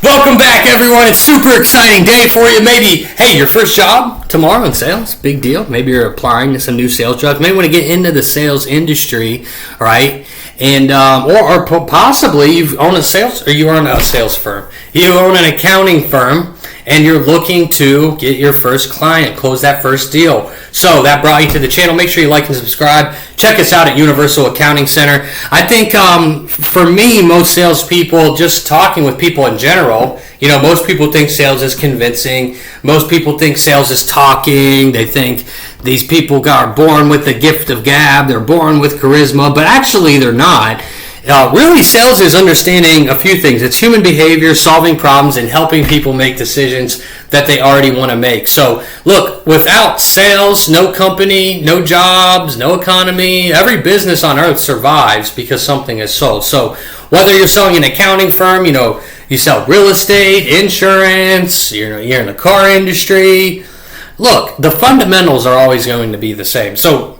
Welcome back, everyone. It's a super exciting day for you. Maybe, hey, your first job tomorrow in sales, big deal. Maybe you're applying to some new sales jobs. Maybe want to get into the sales industry, right? And or possibly you own a sales firm. You own an accounting firm, and you're looking to get your first client, close that first deal. So that brought you to the channel. Make sure you like and subscribe. Check us out at Universal Accounting Center. I think for me, most salespeople, just talking with people in general, most people think sales is convincing. Most people think sales is talking. They think these people are born with the gift of gab. They're born with charisma, but actually they're not. Really, sales is understanding a few things. It's human behavior, solving problems, and helping people make decisions that they already want to make. So, look, without sales, no company, no jobs, no economy. Every business on earth survives because something is sold. So, whether you're selling an accounting firm, you sell real estate, insurance, you're in the car industry. Look, the fundamentals are always going to be the same. So,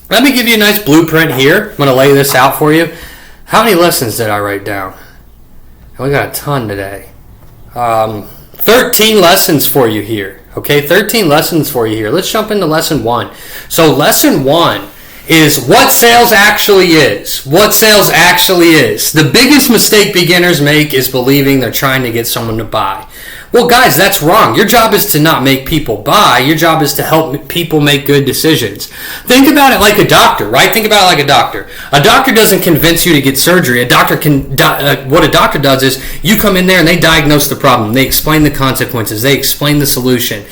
let me give you a nice blueprint here. I'm going to lay this out for you. How many lessons did I write down? We got a ton today. 13 lessons for you here. Okay, 13 lessons for you here. Let's jump into lesson 1. So lesson 1 is what sales actually is. What sales actually is. The biggest mistake beginners make is believing they're trying to get someone to buy. Well, guys, that's wrong. Your job is to not make people buy. Your job is to help people make good decisions. Think about it like a doctor, right? Think about it like a doctor. A doctor doesn't convince you to get surgery. What a doctor does is you come in there and they diagnose the problem. They explain the consequences. They explain the solution.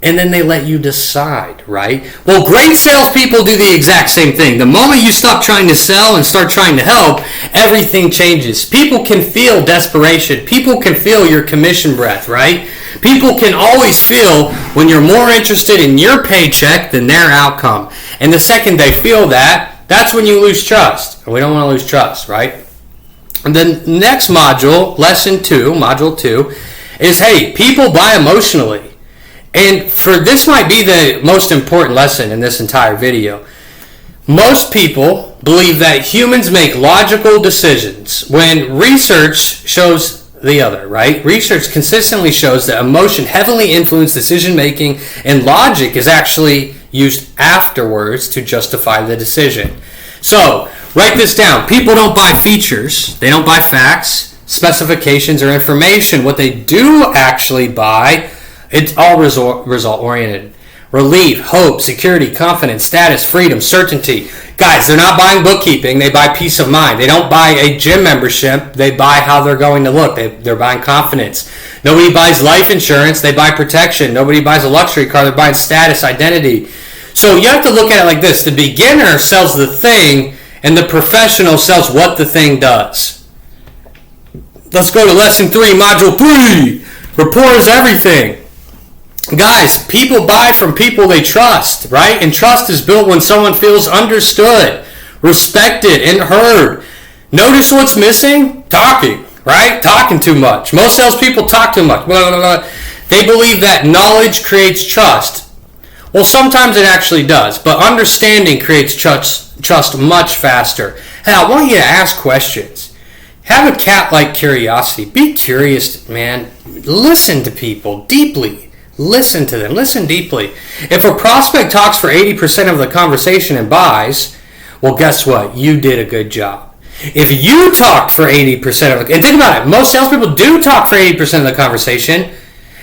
And then they let you decide, right? Well, great salespeople do the exact same thing. The moment you stop trying to sell and start trying to help, everything changes. People can feel desperation. People can feel your commission breath, right? People can always feel when you're more interested in your paycheck than their outcome. And the second they feel that, that's when you lose trust. And we don't want to lose trust, right? And then next module, lesson 2, module 2, is, hey, people buy emotionally. And this might be the most important lesson in this entire video. Most people believe that humans make logical decisions when research shows the other, right? Research consistently shows that emotion heavily influences decision making, and logic is actually used afterwards to justify the decision. So, write this down. People don't buy features. They don't buy facts, specifications, or information. What they do actually buy, it's all result-oriented. Relief, hope, security, confidence, status, freedom, certainty. Guys, they're not buying bookkeeping. They buy peace of mind. They don't buy a gym membership. They buy how they're going to look. They're buying confidence. Nobody buys life insurance. They buy protection. Nobody buys a luxury car. They're buying status, identity. So you have to look at it like this. The beginner sells the thing, and the professional sells what the thing does. Let's go to lesson 3, module 3. Rapport is everything. Guys, people buy from people they trust, right? And trust is built when someone feels understood, respected, and heard. Notice what's missing? Talking, right? Talking too much. Most salespeople talk too much. Blah, blah, blah. They believe that knowledge creates trust. Well, sometimes it actually does, but understanding creates trust much faster. Hey, I want you to ask questions. Have a cat-like curiosity. Be curious, man. Listen to people deeply. Listen to them. Listen deeply. If a prospect talks for 80% of the conversation and buys, well, guess what? You did a good job. If you talked for 80% of the... And think about it. Most salespeople do talk for 80% of the conversation,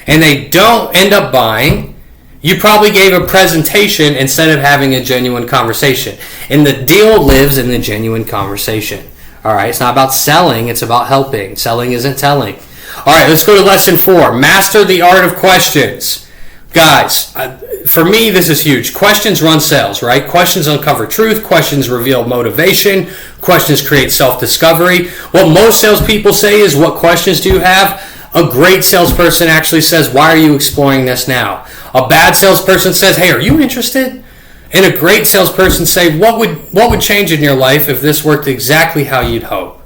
and they don't end up buying. You probably gave a presentation instead of having a genuine conversation. And the deal lives in the genuine conversation. All right? It's not about selling. It's about helping. Selling isn't telling. All right, let's go to lesson 4. Master the art of questions. Guys, for me, this is huge. Questions run sales, right? Questions uncover truth. Questions reveal motivation. Questions create self-discovery. What most salespeople say is, what questions do you have? A great salesperson actually says, why are you exploring this now? A bad salesperson says, hey, are you interested? And a great salesperson say, what would change in your life if this worked exactly how you'd hope?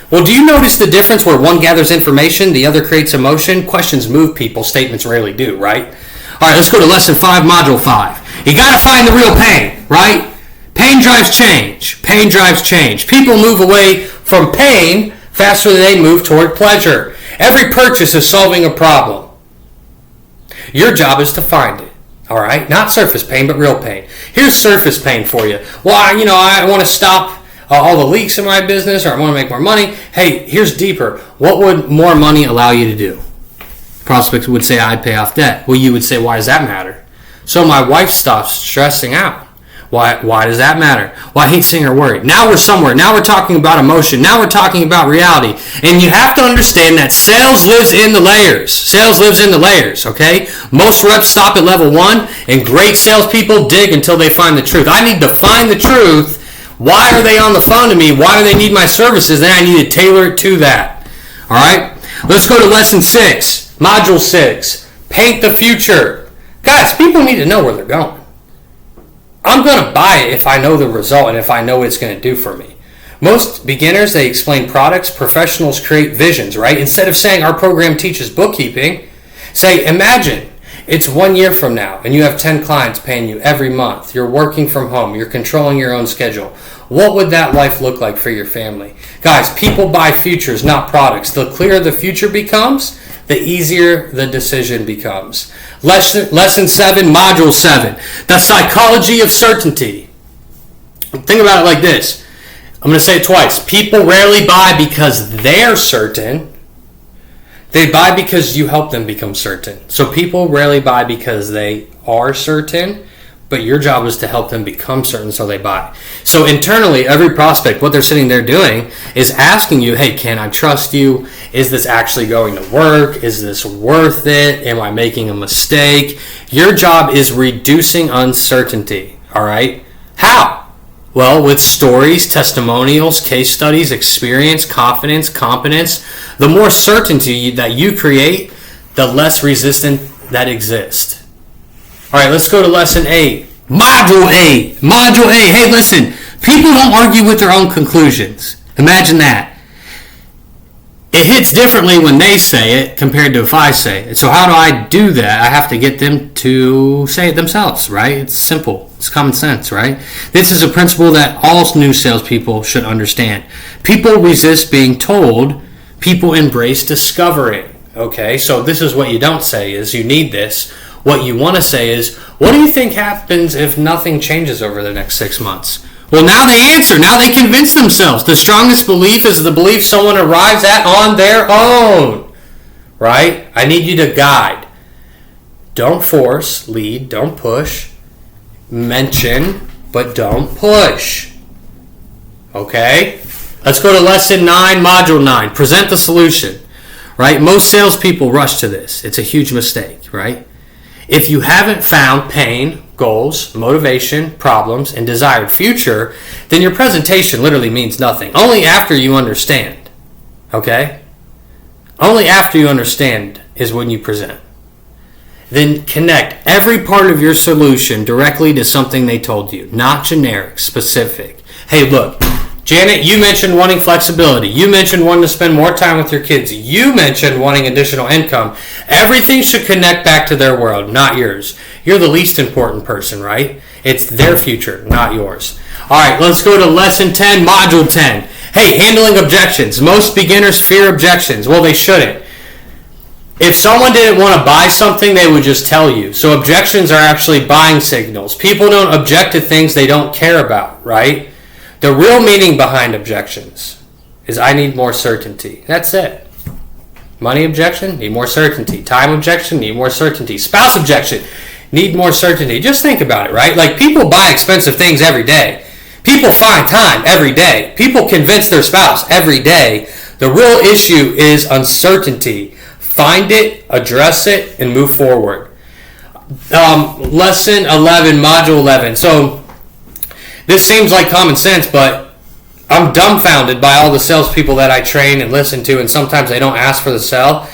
Well, do you notice the difference where one gathers information, the other creates emotion? Questions move people, statements rarely do, right? All right, let's go to lesson 5, module 5. You got to find the real pain, right? Pain drives change. Pain drives change. People move away from pain faster than they move toward pleasure. Every purchase is solving a problem. Your job is to find it. All right, not surface pain, but real pain. Here's surface pain for you. Well, I want to stop all the leaks in my business, or I want to make more money. Hey, here's deeper. What would more money allow you to do? Prospects would say, I'd pay off debt. Well, you would say, why does that matter? So my wife stops stressing out. Why does that matter? Well, I hate seeing her worried. Now we're somewhere. Now we're talking about emotion. Now we're talking about reality. And you have to understand that sales lives in the layers. Sales lives in the layers, okay? Most reps stop at level 1, and great salespeople dig until they find the truth. I need to find the truth. Why are they on the phone to me? Why do they need my services? Then I need to tailor it to that. All right? Let's go to lesson 6, module 6. Paint the future. Guys, people need to know where they're going. I'm going to buy it if I know the result and if I know what it's going to do for me. Most beginners, they explain products. Professionals create visions, right? Instead of saying our program teaches bookkeeping, say, imagine it's 1 year from now and you have 10 clients paying you every month. You're working from home. You're controlling your own schedule. What would that life look like for your family? Guys, people buy futures, not products. The clearer the future becomes, the easier the decision becomes. Lesson 7, module 7, the psychology of certainty. Think about it like this. I'm going to say it twice. People rarely buy because they're certain. They buy because you help them become certain. So people rarely buy because they are certain, but your job is to help them become certain so they buy. So internally, every prospect, what they're sitting there doing is asking you, hey, can I trust you? Is this actually going to work? Is this worth it? Am I making a mistake? Your job is reducing uncertainty, all right? How? Well, with stories, testimonials, case studies, experience, confidence, competence. The more certainty that you create, the less resistance that exists. All right, let's go to lesson 8. Module 8. Module 8. Hey, listen. People don't argue with their own conclusions. Imagine that. It hits differently when they say it compared to if I say it. So how do I do that? I have to get them to say it themselves, right? It's simple. It's common sense, right? This is a principle that all new salespeople should understand. People resist being told. People embrace discovering. Okay, so this is what you don't say is you need this. What you want to say is, what do you think happens if nothing changes over the next 6 months? Well, now they answer. Now they convince themselves. The strongest belief is the belief someone arrives at on their own. Right? I need you to guide. Don't force, lead, don't push. Mention, but don't push. Okay? Let's go to lesson 9, module 9. Present the solution. Right? Most salespeople rush to this. It's a huge mistake, right? If you haven't found pain, goals, motivation, problems, and desired future, then your presentation literally means nothing. Only after you understand. Okay? Only after you understand is when you present. Then connect every part of your solution directly to something they told you, not generic, specific. Hey, look, Janet, you mentioned wanting flexibility. You mentioned wanting to spend more time with your kids. You mentioned wanting additional income. Everything should connect back to their world, not yours. You're the least important person, right? It's their future, not yours. All right, let's go to lesson 10, module 10. Hey, handling objections. Most beginners fear objections. Well, they shouldn't. If someone didn't want to buy something, they would just tell you. So objections are actually buying signals. People don't object to things they don't care about, right? The real meaning behind objections is I need more certainty. That's it. Money objection, need more certainty. Time objection, need more certainty. Spouse objection, need more certainty. Just think about it, right? Like people buy expensive things every day. People find time every day. People convince their spouse every day. The real issue is uncertainty. Find it, address it, and move forward. Lesson 11, module 11. So this seems like common sense, but I'm dumbfounded by all the salespeople that I train and listen to, and sometimes they don't ask for the sell.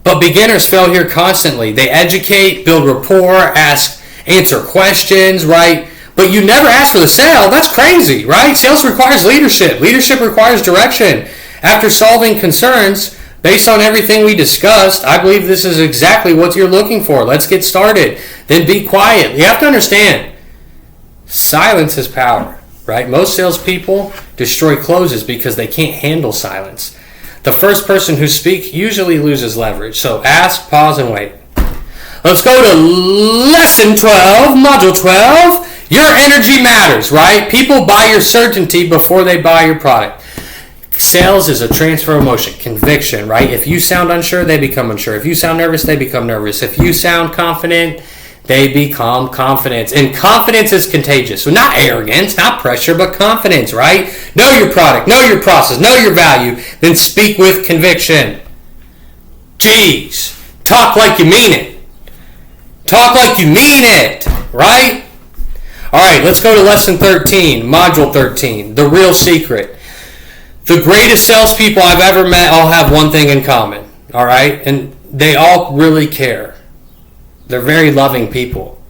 But beginners fail here constantly. They educate, build rapport, answer questions, right? But you never ask for the sale. That's crazy, right? Sales requires leadership. Leadership requires direction. After solving concerns, based on everything we discussed, I believe this is exactly what you're looking for. Let's get started. Then be quiet. You have to understand, silence is power, right? Most salespeople destroy closes because they can't handle silence. The first person who speaks usually loses leverage. So ask, pause, and wait. Let's go to lesson 12, module 12. Your energy matters, right? People buy your certainty before they buy your product. Sales is a transfer of emotion, conviction, right? If you sound unsure, they become unsure. If you sound nervous, they become nervous. If you sound confident, they become confident. And confidence is contagious. So not arrogance, not pressure, but confidence, right? Know your product, know your process, know your value, then speak with conviction. Jeez, talk like you mean it. Talk like you mean it, right? All right, let's go to lesson 13, module 13, the real secret. The greatest salespeople I've ever met all have one thing in common, all right? And they all really care. They're very loving people.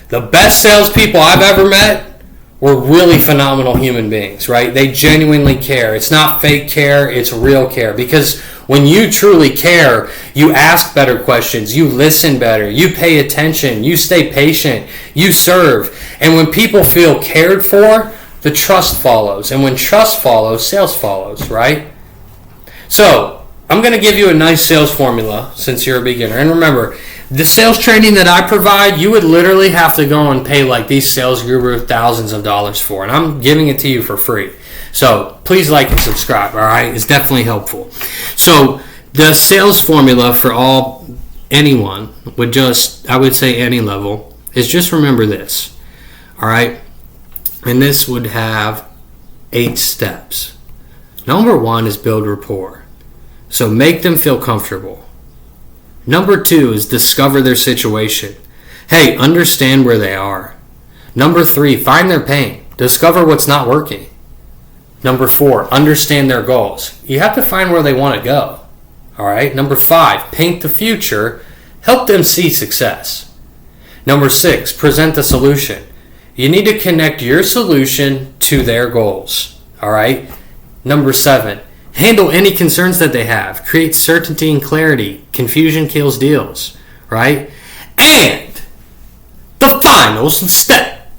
The best salespeople I've ever met were really phenomenal human beings, right? They genuinely care. It's not fake care, it's real care. Because when you truly care, you ask better questions, you listen better, you pay attention, you stay patient, you serve. And when people feel cared for, the trust follows. And when trust follows, sales follows, right? So, I'm going to give you a nice sales formula since you're a beginner. And remember, the sales training that I provide, you would literally have to go and pay like these sales gurus thousands of dollars for. And I'm giving it to you for free. So please like and subscribe, all right? It's definitely helpful. So the sales formula for anyone would just, I would say any level, is just remember this, all right? And this would have 8 steps. Number 1 is build rapport. So make them feel comfortable. Number 2 is discover their situation. Hey, understand where they are. Number 3, find their pain. Discover what's not working. Number 4, understand their goals. You have to find where they want to go. All right. Number 5, paint the future. Help them see success. Number 6, present the solution. You need to connect your solution to their goals. All right. Number 7, handle any concerns that they have. Create certainty and clarity. Confusion kills deals. Right. And the final step.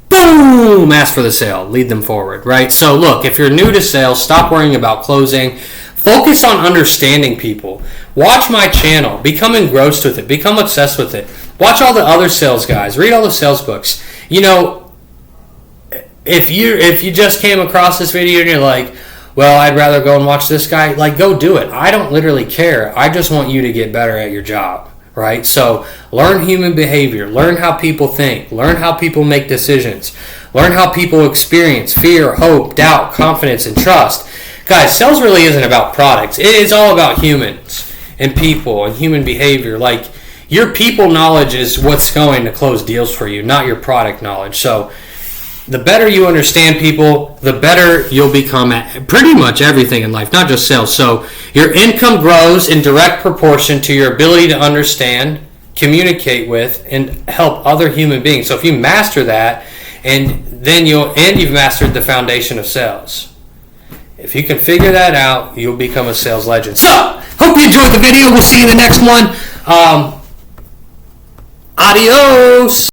Boom! Ask for the sale. Lead them forward, right? So look, if you're new to sales, stop worrying about closing. Focus on understanding people. Watch my channel. Become engrossed with it. Become obsessed with it. Watch all the other sales guys. Read all the sales books. You know, if you just came across this video and you're like, well, I'd rather go and watch this guy, like, go do it. I don't literally care. I just want you to get better at your job. Right? So learn human behavior, learn how people think, learn how people make decisions, learn how people experience fear, hope, doubt, confidence, and trust. Guys, sales really isn't about products. It is all about humans and people and human behavior. Like, your people knowledge is what's going to close deals for you, not your product knowledge. So the better you understand people, the better you'll become at pretty much everything in life, not just sales. So your income grows in direct proportion to your ability to understand, communicate with, and help other human beings. So if you master that, you've mastered the foundation of sales. If you can figure that out, you'll become a sales legend. So, hope you enjoyed the video. We'll see you in the next one. Adios.